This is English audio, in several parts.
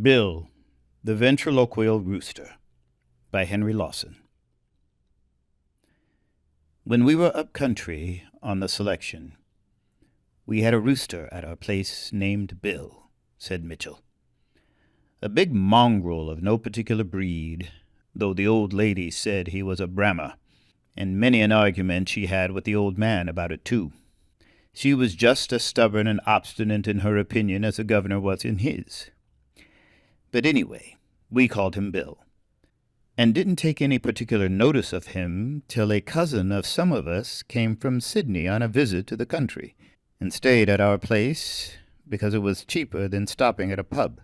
Bill, the Ventriloquial Rooster by Henry Lawson. When we were up country on the selection, we had a rooster at our place named Bill, said Mitchell. A big mongrel of no particular breed, though the old lady said he was a Brahma, and many an argument she had with the old man about it too. She was just as stubborn and obstinate in her opinion as the governor was in his. But anyway, we called him Bill, and didn't take any particular notice of him till a cousin of some of us came from Sydney on a visit to the country, and stayed at our place because it was cheaper than stopping at a pub.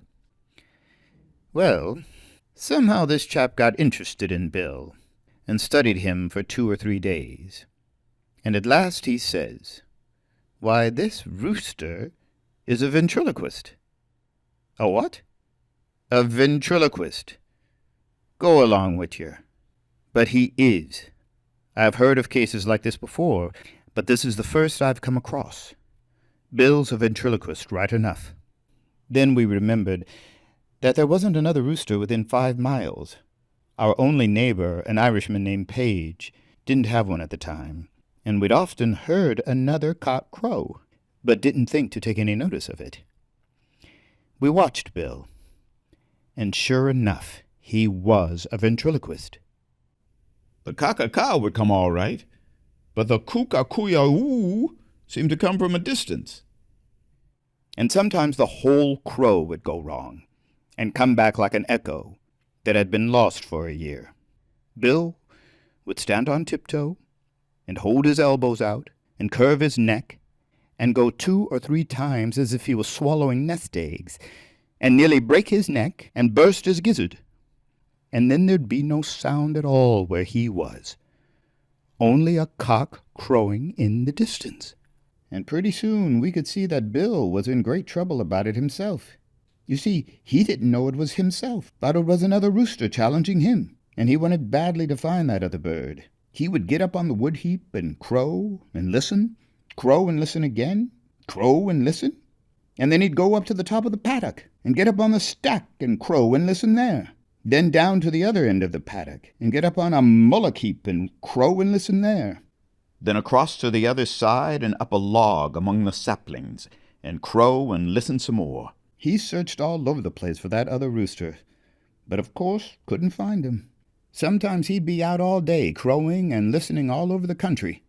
Well, somehow this chap got interested in Bill, and studied him for 2 or 3 days, and at last he says, "Why, this rooster is a ventriloquist." "A what?" "A ventriloquist. Go along with you." "But he is. I've heard of cases like this before, but this is the first I've come across. Bill's a ventriloquist, right enough." Then we remembered that there wasn't another rooster within 5 miles. Our only neighbor, an Irishman named Page, didn't have one at the time, and we'd often heard another cock crow, but didn't think to take any notice of it. We watched Bill, and sure enough, he was a ventriloquist. The caw would come all right, but the coo-ca-coo-ya-oo seemed to come from a distance. And sometimes the whole crow would go wrong, and come back like an echo that had been lost for a year. Bill would stand on tiptoe, and hold his elbows out, and curve his neck, and go 2 or 3 times as if he was swallowing nest eggs, and nearly break his neck and burst his gizzard. And then there'd be no sound at all where he was, only a cock crowing in the distance. And pretty soon we could see that Bill was in great trouble about it himself. You see, he didn't know it was himself, thought it was another rooster challenging him, and he wanted badly to find that other bird. He would get up on the wood heap and crow and listen, crow and listen again, crow and listen, and then he'd go up to the top of the paddock and get up on the stack and crow and listen there. Then down to the other end of the paddock and get up on a mullock heap and crow and listen there. Then across to the other side and up a log among the saplings and crow and listen some more. He searched all over the place for that other rooster, but of course couldn't find him. Sometimes he'd be out all day crowing and listening all over the country,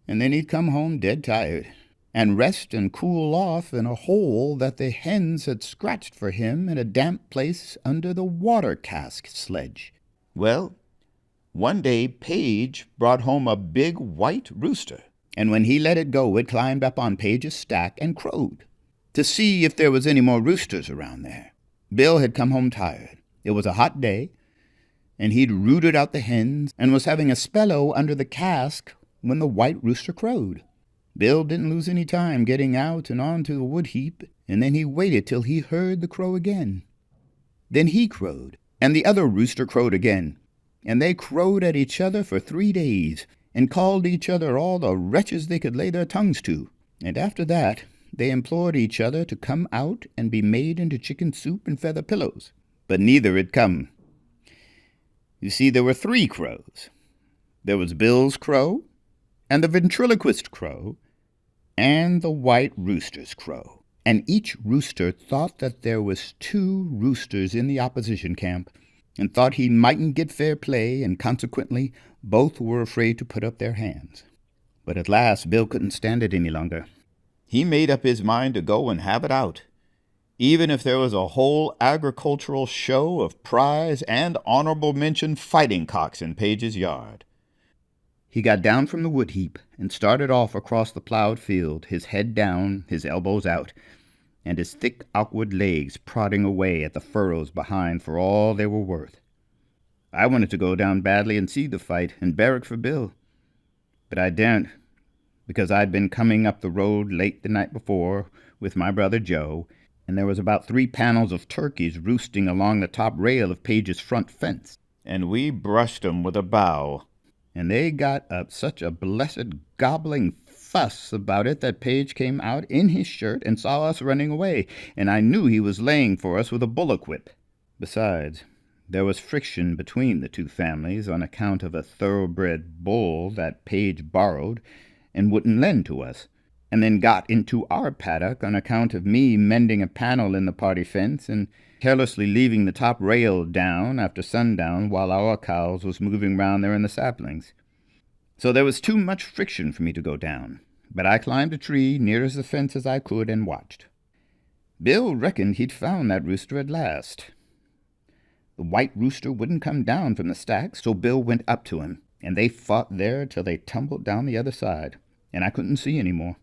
and then he'd come home dead tired, and rest and cool off in a hole that the hens had scratched for him in a damp place under the water-cask sledge. Well, one day Page brought home a big white rooster, and when he let it go, it climbed up on Page's stack and crowed, to see if there was any more roosters around there. Bill had come home tired. It was a hot day, and he'd rooted out the hens and was having a spello under the cask when the white rooster crowed. Bill didn't lose any time getting out and onto the wood heap, and then he waited till he heard the crow again. Then he crowed, and the other rooster crowed again, and they crowed at each other for 3 days, and called each other all the wretches they could lay their tongues to, and after that they implored each other to come out and be made into chicken soup and feather pillows, but neither had come. You see, there were 3 crows. There was Bill's crow, and the ventriloquist crow, and the white rooster's crow. And each rooster thought that there was 2 roosters in the opposition camp, and thought he mightn't get fair play, and consequently both were afraid to put up their hands. But at last Bill couldn't stand it any longer. He made up his mind to go and have it out, even if there was a whole agricultural show of prize and honorable mention fighting cocks in Page's yard. He got down from the wood heap and started off across the plowed field, his head down, his elbows out, and his thick, awkward legs prodding away at the furrows behind for all they were worth. I wanted to go down badly and see the fight and barrack for Bill, but I daren't, because I'd been coming up the road late the night before with my brother Joe, and there was about 3 panels of turkeys roosting along the top rail of Page's front fence, and we brushed 'em with a bough, and they got up such a blessed gobbling fuss about it that Page came out in his shirt and saw us running away, and I knew he was laying for us with a bullock whip. Besides, there was friction between the two families on account of a thoroughbred bull that Page borrowed and wouldn't lend to us, and then got into our paddock on account of me mending a panel in the party fence and carelessly leaving the top rail down after sundown while our cows was moving round there in the saplings. So there was too much friction for me to go down, but I climbed a tree near as the fence as I could and watched. Bill reckoned he'd found that rooster at last. The white rooster wouldn't come down from the stack, so Bill went up to him, and they fought there till they tumbled down the other side, and I couldn't see any more.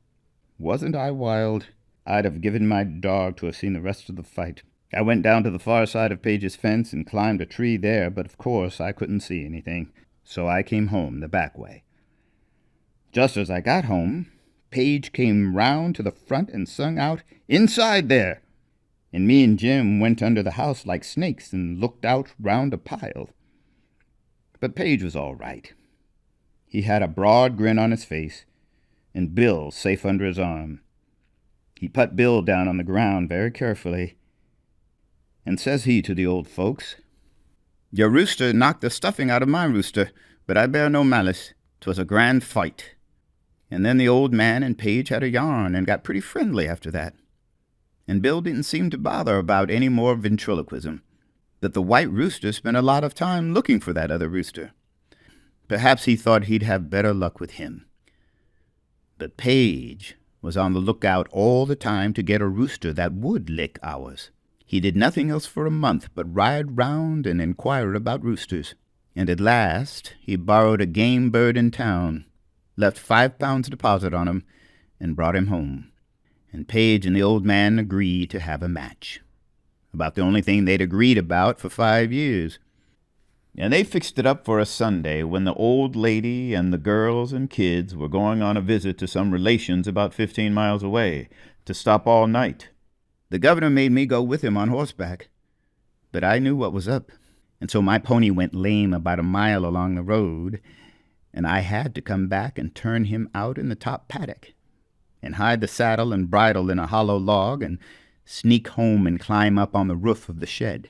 Wasn't I wild? I'd have given my dog to have seen the rest of the fight. I went down to the far side of Page's fence and climbed a tree there, but of course I couldn't see anything, so I came home the back way. Just as I got home, Page came round to the front and sung out, "Inside there!" And me and Jim went under the house like snakes and looked out round a pile. But Page was all right. He had a broad grin on his face, and Bill safe under his arm. He put Bill down on the ground very carefully, and says he to the old folks, "Your rooster knocked the stuffing out of my rooster, but I bear no malice. 'Twas a grand fight." And then the old man and Page had a yarn and got pretty friendly after that. And Bill didn't seem to bother about any more ventriloquism, but the white rooster spent a lot of time looking for that other rooster. Perhaps he thought he'd have better luck with him. But Page was on the lookout all the time to get a rooster that would lick ours. He did nothing else for a month but ride round and inquire about roosters. And at last he borrowed a game bird in town, left 5 pounds deposit on him, and brought him home. And Page and the old man agreed to have a match. About the only thing they'd agreed about for 5 years. And they fixed it up for a Sunday when the old lady and the girls and kids were going on a visit to some relations about 15 miles away, to stop all night. The governor made me go with him on horseback, but I knew what was up, and so my pony went lame about a mile along the road, and I had to come back and turn him out in the top paddock, and hide the saddle and bridle in a hollow log, and sneak home and climb up on the roof of the shed.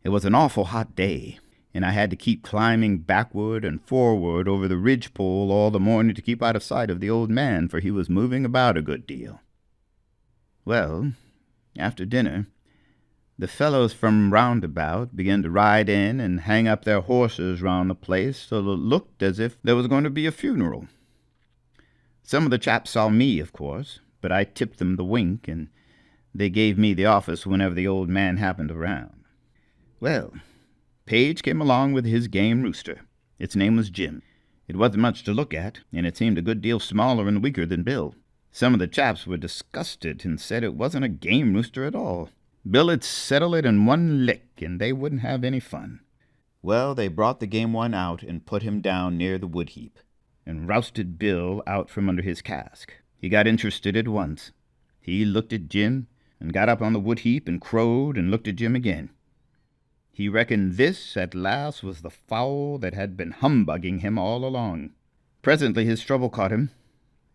It was an awful hot day, and I had to keep climbing backward and forward over the ridgepole all the morning to keep out of sight of the old man, for he was moving about a good deal. Well, after dinner, the fellows from roundabout began to ride in and hang up their horses round the place so it looked as if there was going to be a funeral. Some of the chaps saw me, of course, but I tipped them the wink, and they gave me the office whenever the old man happened around. Well, Page came along with his game rooster. Its name was Jim. It wasn't much to look at, and it seemed a good deal smaller and weaker than Bill. Some of the chaps were disgusted and said it wasn't a game rooster at all. Bill had settled it in one lick, and they wouldn't have any fun. Well, they brought the game one out and put him down near the wood heap, and rousted Bill out from under his cask. He got interested at once. He looked at Jim, and got up on the wood heap and crowed and looked at Jim again. He reckoned this at last was the fowl that had been humbugging him all along. Presently his trouble caught him,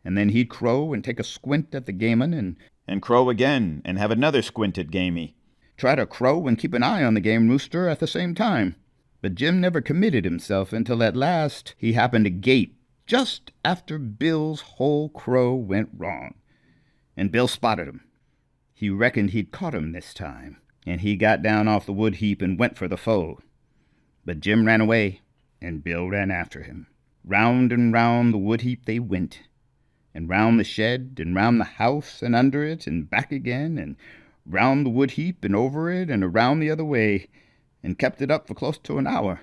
and then he'd crow and take a squint at the gameman, and crow again and have another squint at gamey. Try to crow and keep an eye on the game rooster at the same time. But Jim never committed himself until at last he happened to gape just after Bill's whole crow went wrong. And Bill spotted him. He reckoned he'd caught him this time, and he got down off the wood heap and went for the foe. But Jim ran away, and Bill ran after him. Round and round the wood heap they went, and round the shed, and round the house, and under it, and back again, and round the wood heap, and over it, and around the other way, and kept it up for close to an hour.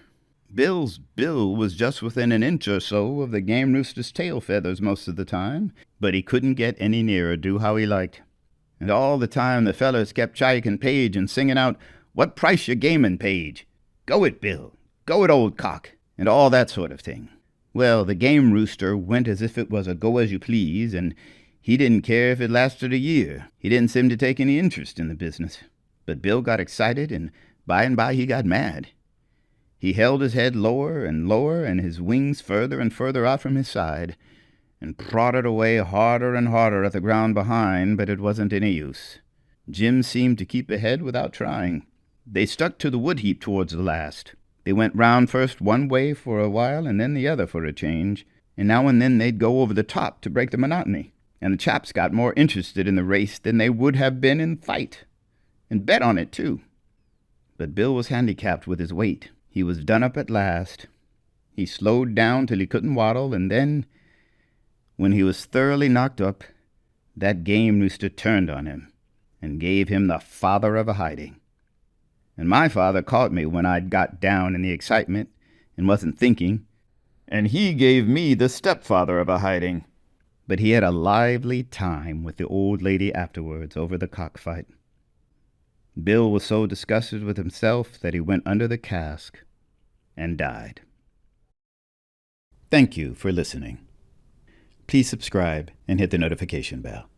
Bill's bill was just within an inch or so of the game rooster's tail feathers most of the time, but he couldn't get any nearer, do how he liked. And all the time the fellers kept chiking Page and singing out, "What price you gamin', Page? Go it, Bill. Go it, old cock," and all that sort of thing. Well, the game rooster went as if it was a go-as-you-please, and he didn't care if it lasted a year. He didn't seem to take any interest in the business. But Bill got excited, and by he got mad. He held his head lower and lower, and his wings further and further out from his side, and prodded away harder and harder at the ground behind, but it wasn't any use. Jim seemed to keep ahead without trying. They stuck to the wood heap towards the last. They went round first one way for a while and then the other for a change, and now and then they'd go over the top to break the monotony, and the chaps got more interested in the race than they would have been in fight, and bet on it too. But Bill was handicapped with his weight. He was done up at last. He slowed down till he couldn't waddle, and then, when he was thoroughly knocked up, that game rooster turned on him and gave him the father of a hiding. And my father caught me when I'd got down in the excitement and wasn't thinking, and he gave me the stepfather of a hiding. But he had a lively time with the old lady afterwards over the cockfight. Bill was so disgusted with himself that he went under the cask and died. Thank you for listening. Please subscribe and hit the notification bell.